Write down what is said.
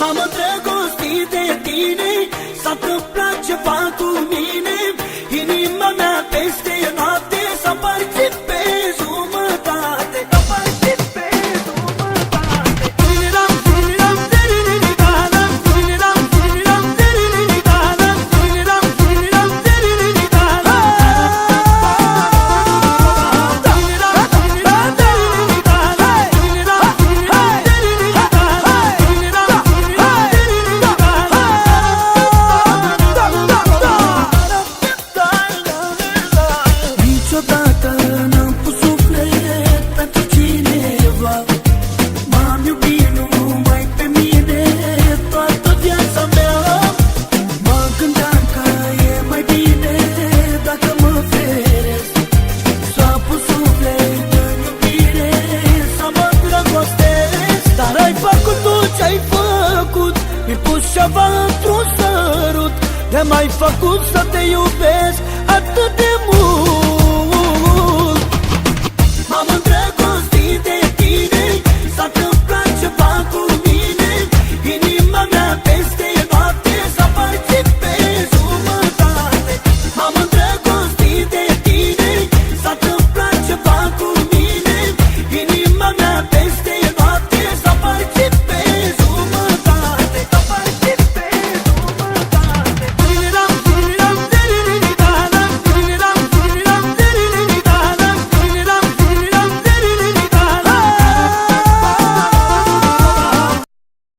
M-am îndrăgostit de tine, s-a întâmplat ceva cu mine. Inima mea peste noapte s-a împărțit pe jumătate. S-a împărțit pe jumătate. Tiriram, tiriram, tiririritana, tiriram, tiriram, tiririritana, tiriram, tiriram, tiririritana. Tiriram, tiriram, tiririritana, tiriram, tiriram, tiririritana, tiriram, tiriram, tiririritana. Niciodată n-am pus suflet pentru cineva. M-am iubit numai pe mine toată viața mea. Mă gândeam că e mai bine dacă mă feresc. S-a pus suflet în iubire să mă îndrăgostesc. Dar ai făcut tu ce-ai făcut, mi-ai pus ceva într-un sărut de m-ai făcut să te iubesc atât de